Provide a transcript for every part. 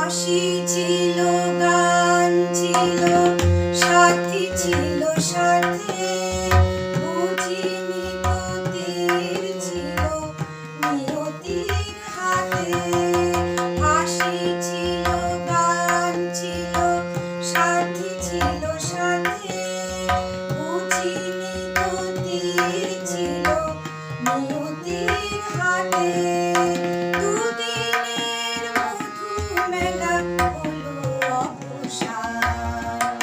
হাসি ছিল, গান ছিল, সাথী ছিল সাথে, বুঝিনি গতির ছিল নিয়তির হাতে। হাসি ছিল, গান ছিল, সাথী ছিল সাথে, বুঝিনি গতির ছিল নিয়তির হাতে। দুদিনের মধু মেলা হলো অবসান।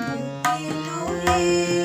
বুকে লয়ে